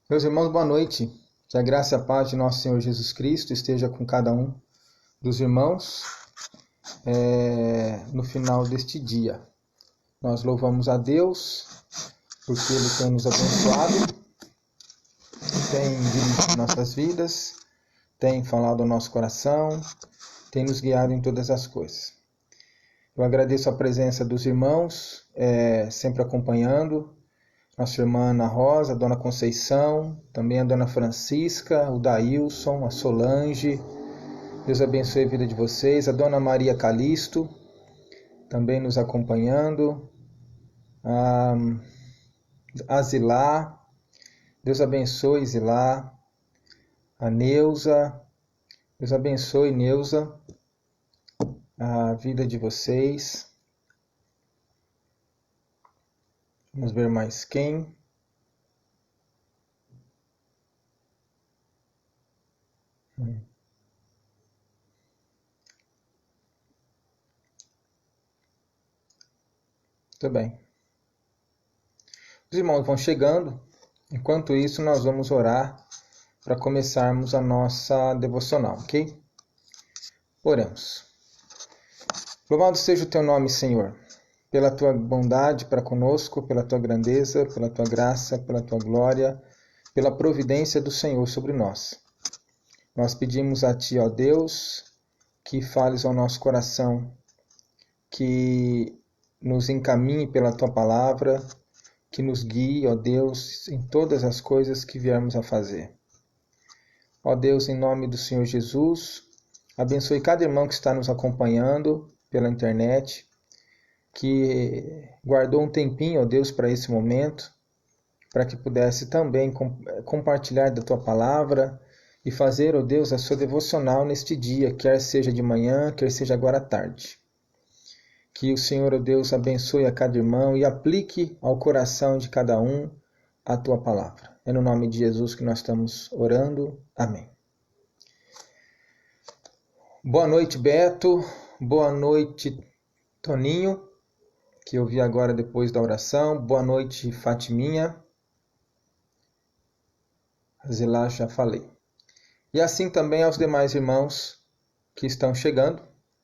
Meus irmãos, boa noite. Que a graça e a paz de nosso Senhor Jesus Cristo esteja com cada um dos irmãos no final deste dia. Nós louvamos a Deus porque Ele tem nos abençoado, tem dirigido nossas vidas, tem falado ao nosso coração, tem nos guiado em todas as coisas. Eu agradeço a presença dos irmãos, sempre acompanhando. Nossa irmã Ana Rosa, a Dona Conceição, também a Dona Francisca, o Daílson, a Solange. Deus abençoe a vida de vocês. A Dona Maria Calisto, também nos acompanhando. A Zilá, Deus abençoe Zilá. A Neuza, Deus abençoe Neuza, a vida de vocês. Vamos ver mais quem. Muito bem. Os irmãos vão chegando. Enquanto isso, nós vamos orar para começarmos a nossa devocional, ok? Oremos. Louvado seja o teu nome, Senhor, pela tua bondade para conosco, pela tua grandeza, pela tua graça, pela tua glória, pela providência do Senhor sobre nós. Nós pedimos a ti, ó Deus, que fales ao nosso coração, que nos encaminhe pela tua palavra, que nos guie, ó Deus, em todas as coisas que viermos a fazer. Ó Deus, em nome do Senhor Jesus, abençoe cada irmão que está nos acompanhando pela internet, que guardou um tempinho, ó Deus, para esse momento, para que pudesse também compartilhar da tua palavra e fazer, ó Deus, a sua devocional neste dia, quer seja de manhã, quer seja agora à tarde. Que o Senhor, ó Deus, abençoe a cada irmão e aplique ao coração de cada um a tua palavra. É no nome de Jesus que nós estamos orando. Amém. Boa noite, Beto. Boa noite, Toninho, que eu vi agora depois da oração. Boa noite, Fatiminha. Zilá, já falei. E assim também aos demais irmãos que estão chegando.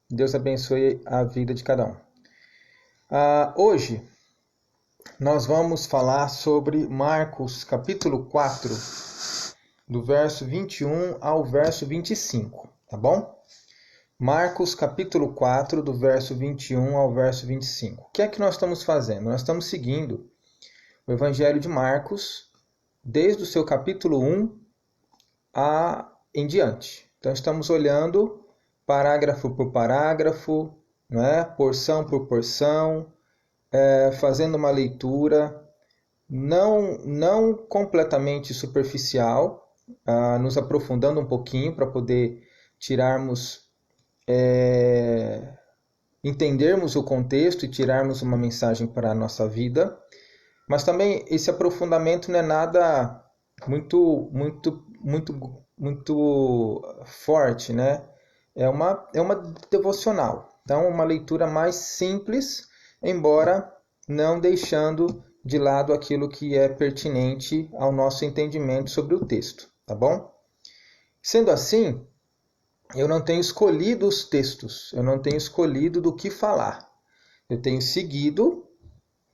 Deus abençoe a vida de cada um. Hoje nós vamos falar sobre Marcos capítulo 4, do verso 21 ao verso 25, tá bom? Marcos capítulo 4, do verso 21 ao verso 25. O que é que nós estamos fazendo? Nós estamos seguindo o Evangelho de Marcos desde o seu capítulo 1 em diante. Então estamos olhando parágrafo por parágrafo, porção por porção, fazendo uma leitura não completamente superficial, nos aprofundando um pouquinho para poder entendermos o contexto e tirarmos uma mensagem para a nossa vida. Mas também esse aprofundamento não é nada muito forte, né? É uma devocional. Então, uma leitura mais simples, embora não deixando de lado aquilo que é pertinente ao nosso entendimento sobre o texto, tá bom? Sendo assim, eu não tenho escolhido os textos, eu não tenho escolhido do que falar. Eu tenho seguido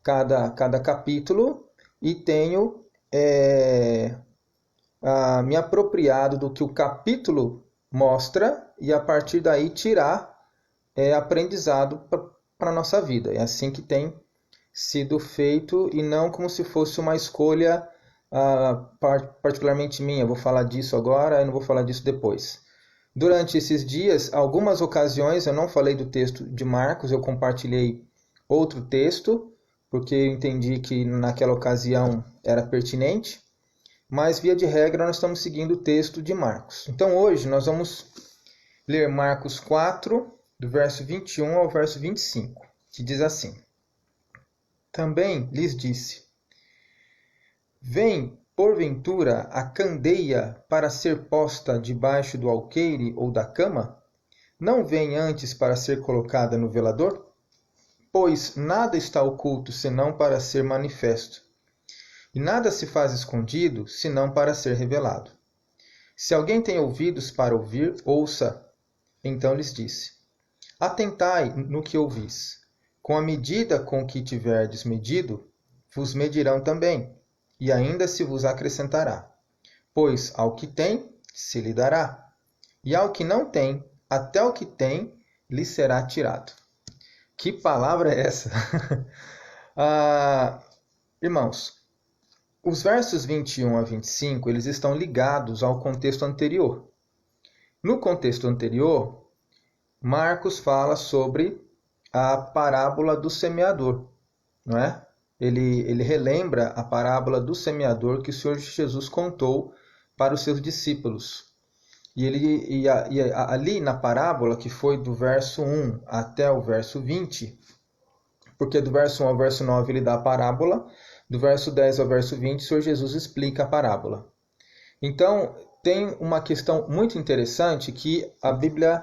cada capítulo e tenho me apropriado do que o capítulo mostra e a partir daí tirar aprendizado para a nossa vida. É assim que tem sido feito e não como se fosse uma escolha particularmente minha. Eu vou falar disso agora e não vou falar disso depois. Durante esses dias, algumas ocasiões eu não falei do texto de Marcos, eu compartilhei outro texto, porque eu entendi que naquela ocasião era pertinente, mas via de regra nós estamos seguindo o texto de Marcos. Então hoje nós vamos ler Marcos 4, do verso 21 ao verso 25, que diz assim: Também lhes disse: Vem, porventura, a candeia para ser posta debaixo do alqueire ou da cama? Não vem antes para ser colocada no velador? Pois nada está oculto senão para ser manifesto. e nada se faz escondido, senão para ser revelado. Se alguém tem ouvidos para ouvir, ouça. Então lhes disse: Atentai no que ouvis. Com a medida com que tiverdes medido, vos medirão também, e ainda se vos acrescentará. Pois ao que tem, se lhe dará, e ao que não tem, até o que tem, lhe será tirado. Que palavra é essa? Irmãos, os versos 21 a 25, eles estão ligados ao contexto anterior. No contexto anterior, Marcos fala sobre a parábola do semeador, não é? Ele relembra a parábola do semeador que o Senhor Jesus contou para os seus discípulos. E ali na parábola, que foi do verso 1 até o verso 20, porque do verso 1 ao verso 9 ele dá a parábola, do verso 10 ao verso 20 o Senhor Jesus explica a parábola. Então, tem uma questão muito interessante que a Bíblia,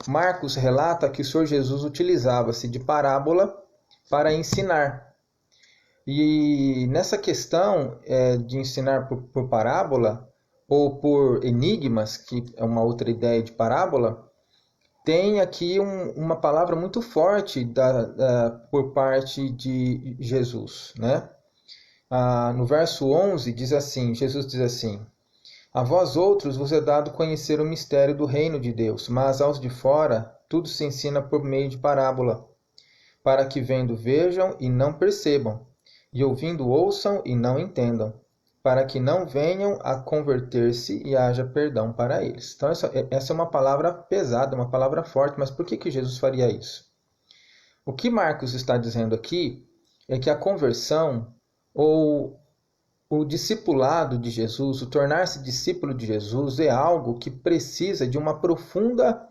Marcos relata que o Senhor Jesus utilizava-se de parábola para ensinar. E nessa questão de ensinar por parábola, ou por enigmas, que é uma outra ideia de parábola, tem aqui uma palavra muito forte por parte de Jesus, né? No verso 11 diz assim, Jesus diz assim: A vós outros vos é dado conhecer o mistério do reino de Deus, mas aos de fora tudo se ensina por meio de parábola, para que vendo vejam e não percebam, e ouvindo ouçam e não entendam, para que não venham a converter-se e haja perdão para eles. Então, essa é uma palavra pesada, uma palavra forte, mas por que Jesus faria isso? O que Marcos está dizendo aqui é que a conversão, ou o discipulado de Jesus, o tornar-se discípulo de Jesus, é algo que precisa de uma profunda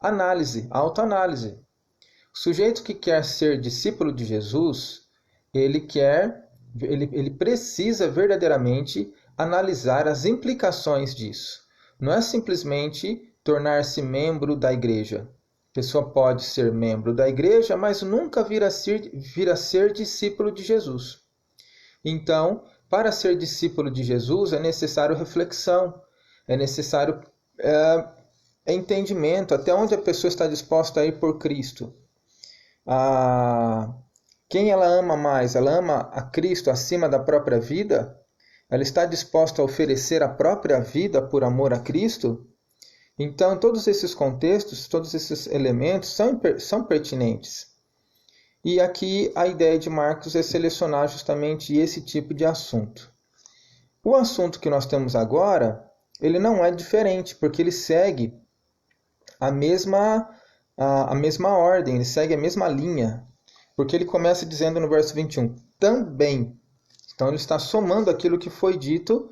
análise, autoanálise. O sujeito que quer ser discípulo de Jesus, ele precisa verdadeiramente analisar as implicações disso. Não é simplesmente tornar-se membro da igreja. A pessoa pode ser membro da igreja, mas nunca vir a ser discípulo de Jesus. Então, para ser discípulo de Jesus é necessário reflexão, é necessário entendimento, até onde a pessoa está disposta a ir por Cristo. Quem ela ama mais? Ela ama a Cristo acima da própria vida? Ela está disposta a oferecer a própria vida por amor a Cristo? Então, todos esses contextos, todos esses elementos são pertinentes. E aqui a ideia de Marcos é selecionar justamente esse tipo de assunto. O assunto que nós temos agora, ele não é diferente, porque ele segue a mesma ordem, ele segue a mesma linha. Porque ele começa dizendo no verso 21, também. Então ele está somando aquilo que foi dito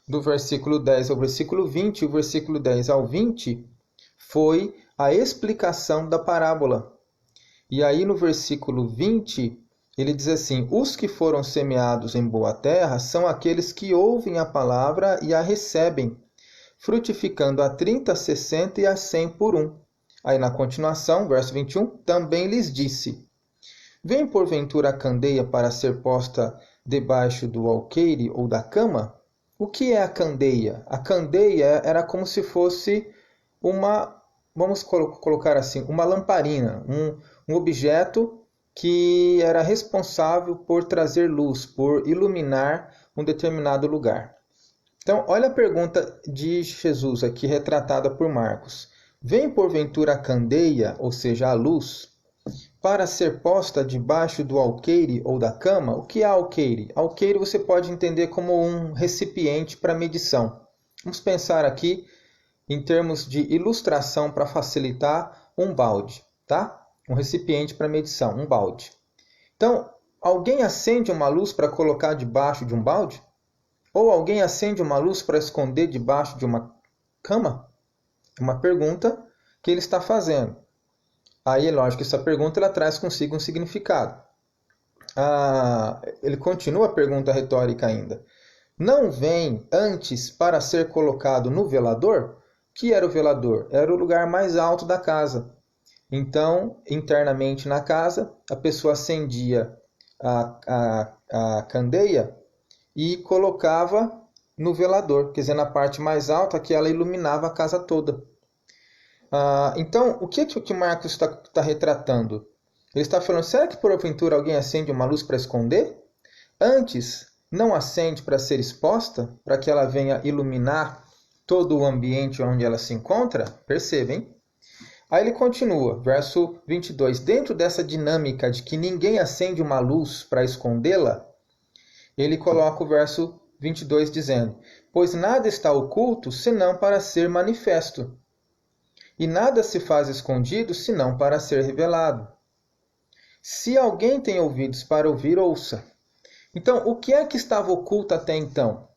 do versículo 10 ao versículo 20. O versículo 10 ao 20 foi a explicação da parábola. E aí no versículo 20, ele diz assim: Os que foram semeados em boa terra são aqueles que ouvem a palavra e a recebem, frutificando a 30, 60 e a 100 por um. Aí na continuação, verso 21, também lhes disse: Vem porventura a candeia para ser posta debaixo do alqueire ou da cama? O que é a candeia? A candeia era como se fosse vamos colocar assim, uma lamparina, um objeto que era responsável por trazer luz, por iluminar um determinado lugar. Então, olha a pergunta de Jesus aqui retratada por Marcos. Vem porventura a candeia, ou seja, a luz, para ser posta debaixo do alqueire ou da cama? O que é alqueire? Alqueire você pode entender como um recipiente para medição. Vamos pensar aqui em termos de ilustração para facilitar um balde, tá? Um recipiente para medição, um balde. Então, alguém acende uma luz para colocar debaixo de um balde? Ou alguém acende uma luz para esconder debaixo de uma cama? É uma pergunta que ele está fazendo. Aí, lógico, essa pergunta ela traz consigo um significado. Ele continua a pergunta retórica ainda. Não vem antes para ser colocado no velador? O que era o velador? Era o lugar mais alto da casa. Então, internamente na casa, a pessoa acendia a candeia e colocava no velador, quer dizer, na parte mais alta, que ela iluminava a casa toda. Então, o que Marcos está retratando? Ele está falando, será que porventura alguém acende uma luz para esconder? Antes, não acende para ser exposta, para que ela venha iluminar todo o ambiente onde ela se encontra? Percebem? Aí ele continua, verso 22. Dentro dessa dinâmica de que ninguém acende uma luz para escondê-la, ele coloca o verso 22 dizendo, pois nada está oculto senão para ser manifesto, e nada se faz escondido senão para ser revelado. Se alguém tem ouvidos para ouvir, ouça. Então, o que é que estava oculto até então?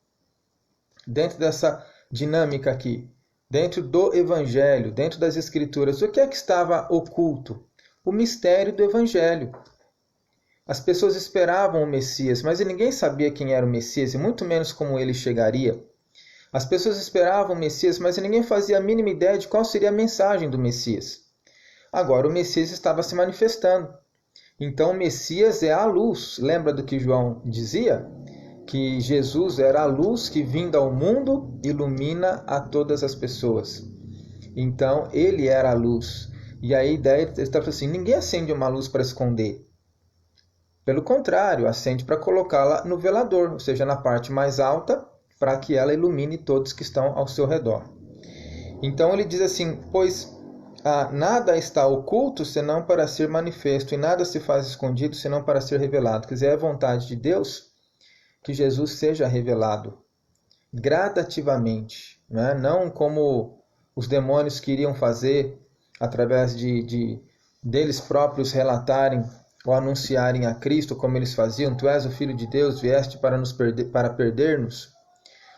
Dentro dessa dinâmica aqui, dentro do Evangelho, dentro das Escrituras, o que é que estava oculto? O mistério do Evangelho. As pessoas esperavam o Messias, mas ninguém sabia quem era o Messias, e muito menos como ele chegaria. As pessoas esperavam o Messias, mas ninguém fazia a mínima ideia de qual seria a mensagem do Messias. Agora o Messias estava se manifestando. Então o Messias é a luz. Lembra do que João dizia? Que Jesus era a luz que, vinda ao mundo, ilumina a todas as pessoas. Então ele era a luz. E a ideia, ele está falando assim, ninguém acende uma luz para esconder. Pelo contrário, acende para colocá-la no velador, ou seja, na parte mais alta, para que ela ilumine todos que estão ao seu redor. Então ele diz assim, pois nada está oculto senão para ser manifesto, e nada se faz escondido senão para ser revelado. Quer dizer, é a vontade de Deus que Jesus seja revelado gradativamente, né? Não como os demônios queriam fazer através deles próprios relatarem ou anunciarem a Cristo, como eles faziam, tu és o Filho de Deus, vieste para perder-nos.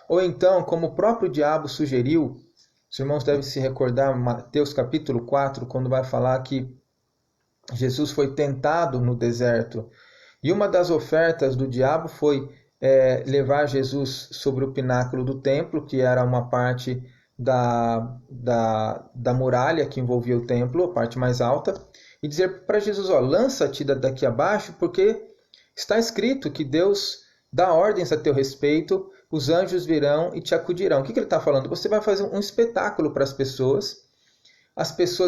Ou então, como o próprio diabo sugeriu, os irmãos devem se recordar, Mateus capítulo 4, quando vai falar que Jesus foi tentado no deserto. E uma das ofertas do diabo foi levar Jesus sobre o pináculo do templo, que era uma parte da muralha que envolvia o templo, a parte mais alta, e dizer para Jesus, lança-te daqui abaixo, porque está escrito que Deus dá ordens a teu respeito, os anjos virão e te acudirão. O que ele está falando? Você vai fazer um espetáculo para as pessoas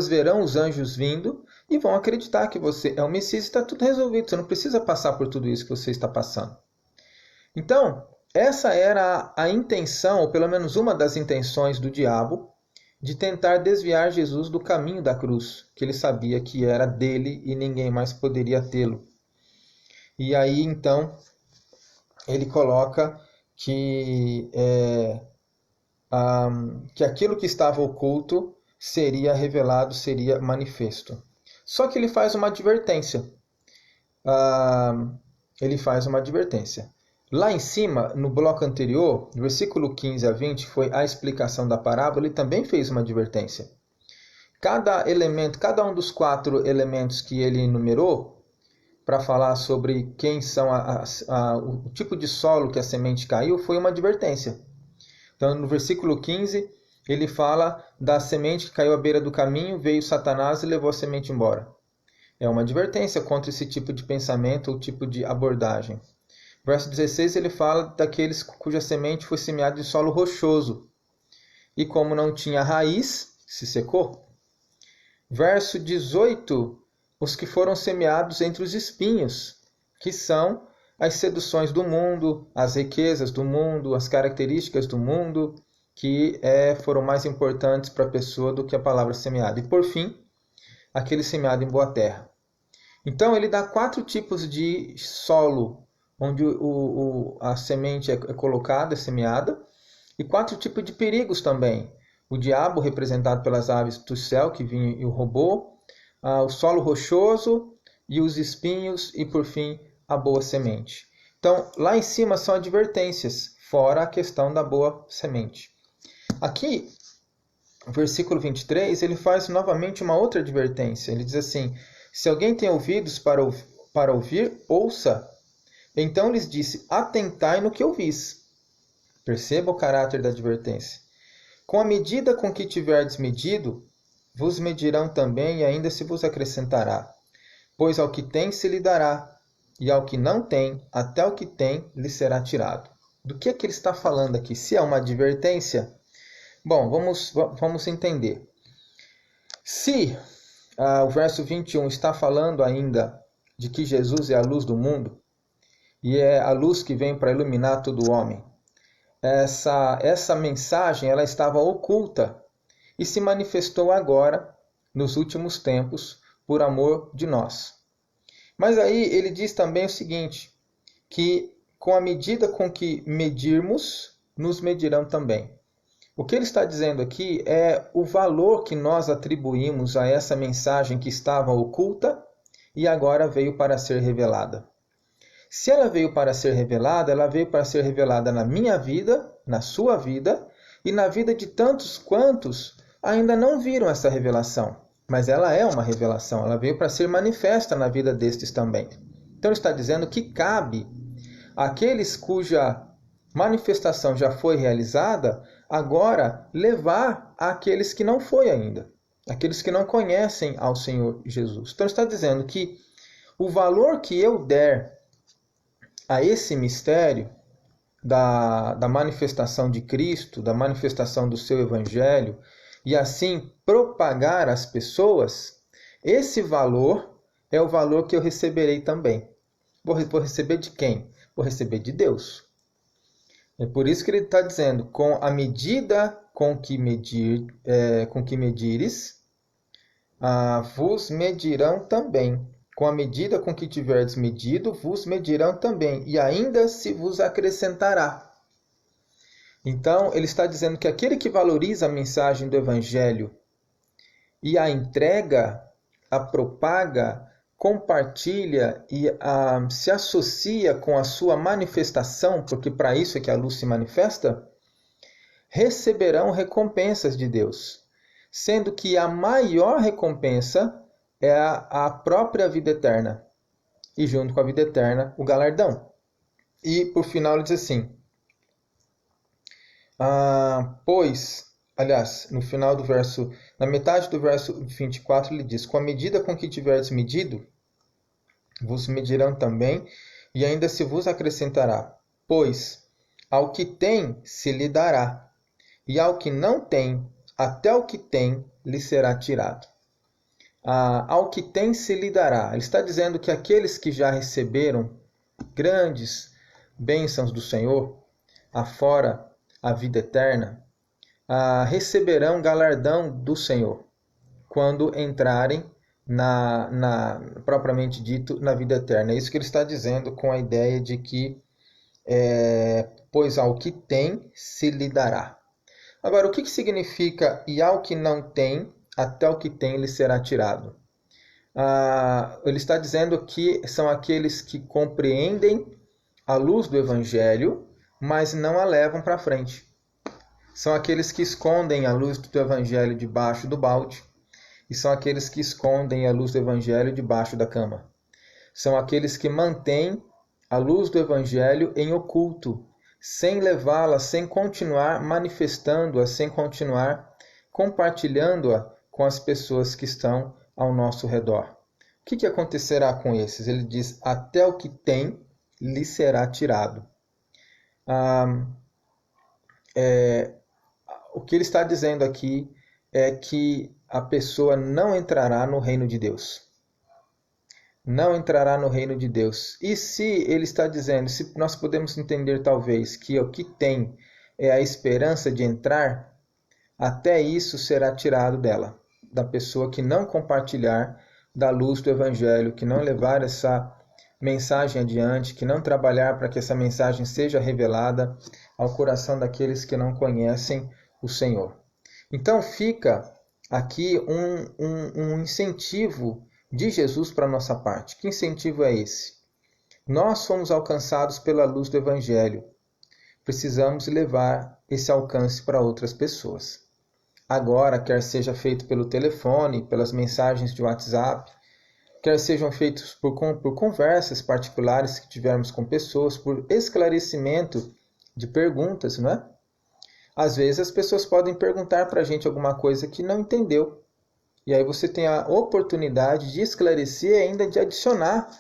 verão os anjos vindo e vão acreditar que você é o Messias e está tudo resolvido. Você não precisa passar por tudo isso que você está passando. Então, essa era a intenção, ou pelo menos uma das intenções do diabo, de tentar desviar Jesus do caminho da cruz, que ele sabia que era dele e ninguém mais poderia tê-lo. E aí, então, ele coloca que aquilo que estava oculto seria revelado, seria manifesto. Só que ele faz uma advertência. Lá em cima, no bloco anterior, do versículo 15 a 20, foi a explicação da parábola, ele também fez uma advertência. Cada elemento, cada um dos 4 elementos que ele enumerou, para falar sobre quem são o tipo de solo que a semente caiu, foi uma advertência. Então, no versículo 15, ele fala da semente que caiu à beira do caminho, veio Satanás e levou a semente embora. É uma advertência contra esse tipo de pensamento ou tipo de abordagem. Verso 16, ele fala daqueles cuja semente foi semeada em solo rochoso. E como não tinha raiz, se secou. Verso 18, os que foram semeados entre os espinhos, que são as seduções do mundo, as riquezas do mundo, as características do mundo, que foram mais importantes para a pessoa do que a palavra semeada. E por fim, aquele semeado em boa terra. Então ele dá 4 tipos de solo, onde a semente é colocada, é semeada, e 4 tipos de perigos também. O diabo, representado pelas aves do céu, que vinha e o roubou, o solo rochoso e os espinhos, e por fim, a boa semente. Então, lá em cima são advertências, fora a questão da boa semente. Aqui, no versículo 23, ele faz novamente uma outra advertência. Ele diz assim, se alguém tem ouvidos para ouvir, ouça. Então lhes disse, atentai no que ouvis. Perceba o caráter da advertência. Com a medida com que tiverdes medido, vos medirão também e ainda se vos acrescentará. Pois ao que tem se lhe dará, e ao que não tem, até o que tem lhe será tirado. Do que ele está falando aqui? Se é uma advertência? Bom, vamos entender. Se o verso 21 está falando ainda de que Jesus é a luz do mundo, e é a luz que vem para iluminar todo homem, essa mensagem ela estava oculta e se manifestou agora, nos últimos tempos, por amor de nós. Mas aí ele diz também o seguinte, que com a medida com que medirmos, nos medirão também. O que ele está dizendo aqui é o valor que nós atribuímos a essa mensagem que estava oculta e agora veio para ser revelada. Se ela veio para ser revelada, ela veio para ser revelada na minha vida, na sua vida e na vida de tantos quantos ainda não viram essa revelação. Mas ela é uma revelação, ela veio para ser manifesta na vida destes também. Então ele está dizendo que cabe àqueles cuja manifestação já foi realizada, agora levar àqueles que não foi ainda, aqueles que não conhecem ao Senhor Jesus. Então ele está dizendo que o valor que eu der a esse mistério da manifestação de Cristo, da manifestação do seu Evangelho, e assim propagar às pessoas, esse valor é o valor que eu receberei também. Vou receber de quem? Vou receber de Deus. É por isso que ele está dizendo, com a medida com que medires, vos medirão também. Com a medida com que tiverdes medido, vos medirão também, e ainda se vos acrescentará. Então, ele está dizendo que aquele que valoriza a mensagem do Evangelho e a entrega, a propaga, compartilha e se associa com a sua manifestação, porque para isso é que a luz se manifesta, receberão recompensas de Deus, sendo que a maior recompensa é a própria vida eterna, e junto com a vida eterna, o galardão. E, por final, ele diz assim, no final do verso, na metade do verso 24, ele diz, com a medida com que tiverdes medido, vos medirão também, e ainda se vos acrescentará. Pois ao que tem se lhe dará, e ao que não tem, até o que tem lhe será tirado. Ao que tem se lhe dará. Ele está dizendo que aqueles que já receberam grandes bênçãos do Senhor, afora a vida eterna, receberão galardão do Senhor quando entrarem propriamente dito, na vida eterna. É isso que ele está dizendo com a ideia de que, pois ao que tem se lhe dará. Agora, o que significa e ao que não tem, até o que tem lhe será tirado? Ele está dizendo que são aqueles que compreendem a luz do Evangelho, mas não a levam para frente. São aqueles que escondem a luz do Evangelho debaixo do balde, e são aqueles que escondem a luz do Evangelho debaixo da cama. São aqueles que mantêm a luz do Evangelho em oculto, sem levá-la, sem continuar manifestando-a, sem continuar compartilhando-a com as pessoas que estão ao nosso redor. O que acontecerá com esses? Ele diz, até o que tem lhe será tirado. O que ele está dizendo aqui é que a pessoa não entrará no reino de Deus. Não entrará no reino de Deus. E se ele está dizendo, se nós podemos entender talvez que o que tem é a esperança de entrar, até isso será tirado dela, da pessoa que não compartilhar da luz do Evangelho, que não levar essa mensagem adiante, que não trabalhar para que essa mensagem seja revelada ao coração daqueles que não conhecem o Senhor. Então fica aqui um incentivo de Jesus para a nossa parte. Que incentivo é esse? Nós fomos alcançados pela luz do Evangelho. Precisamos levar esse alcance para outras pessoas. Agora, quer seja feito pelo telefone, pelas mensagens de WhatsApp, quer sejam feitos por conversas particulares que tivermos com pessoas, por esclarecimento de perguntas, não é? Às vezes as pessoas podem perguntar para a gente alguma coisa que não entendeu. E aí você tem a oportunidade de esclarecer e ainda de adicionar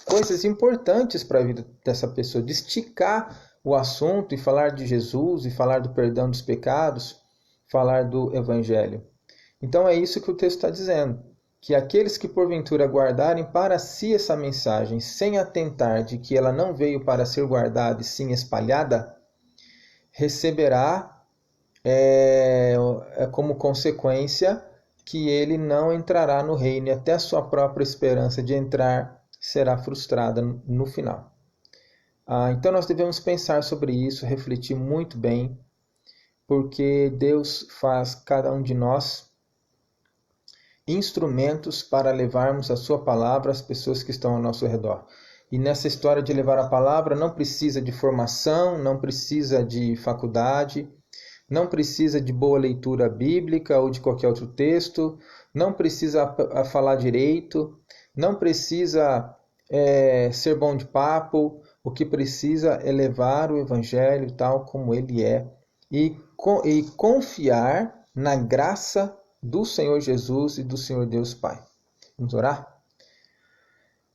coisas importantes para a vida dessa pessoa, de esticar o assunto e falar de Jesus, e falar do perdão dos pecados, falar do Evangelho. Então é isso que o texto está dizendo, que aqueles que porventura guardarem para si essa mensagem, sem atentar de que ela não veio para ser guardada e sim espalhada, receberá como consequência que ele não entrará no reino e até a sua própria esperança de entrar será frustrada no final. Então nós devemos pensar sobre isso, refletir muito bem, porque Deus faz cada um de nós instrumentos para levarmos a sua palavra às pessoas que estão ao nosso redor. E nessa história de levar a palavra não precisa de formação, não precisa de faculdade, não precisa de boa leitura bíblica ou de qualquer outro texto, não precisa falar direito, não precisa ser bom de papo. O que precisa é levar o Evangelho tal como ele é e confiar na graça do Senhor Jesus e do Senhor Deus Pai. Vamos orar?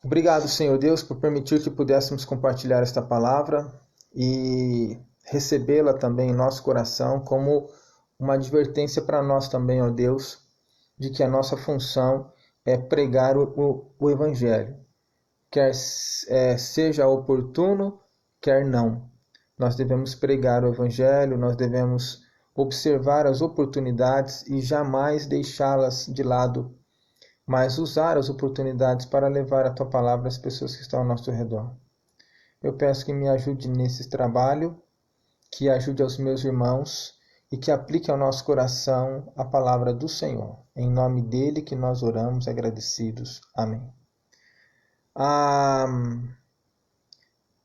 Obrigado, Senhor Deus, por permitir que pudéssemos compartilhar esta palavra e recebê-la também em nosso coração como uma advertência para nós também, ó Deus, de que a nossa função é pregar o Evangelho, quer seja oportuno, quer não. Nós devemos pregar o Evangelho, nós devemos observar as oportunidades e jamais deixá-las de lado, mas usar as oportunidades para levar a Tua palavra às pessoas que estão ao nosso redor. Eu peço que me ajude nesse trabalho, que ajude aos meus irmãos e que aplique ao nosso coração a palavra do Senhor. Em nome dele que nós oramos agradecidos. Amém.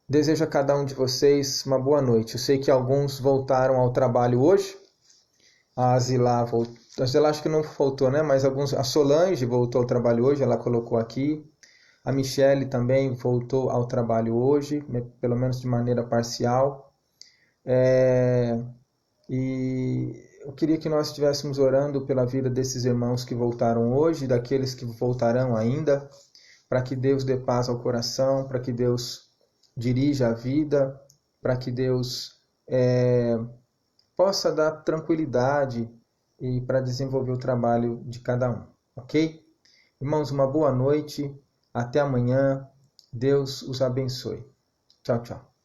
Desejo a cada um de vocês uma boa noite. Eu sei que alguns voltaram ao trabalho hoje. A Zilá acho que não voltou, né? Mas a Solange voltou ao trabalho hoje, ela colocou aqui. A Michele também voltou ao trabalho hoje, pelo menos de maneira parcial. E eu queria que nós estivéssemos orando pela vida desses irmãos que voltaram hoje e daqueles que voltarão ainda, para que Deus dê paz ao coração, para que Deus dirija a vida, para que Deus possa dar tranquilidade e para desenvolver o trabalho de cada um, ok? Irmãos, uma boa noite, até amanhã, Deus os abençoe. Tchau, tchau.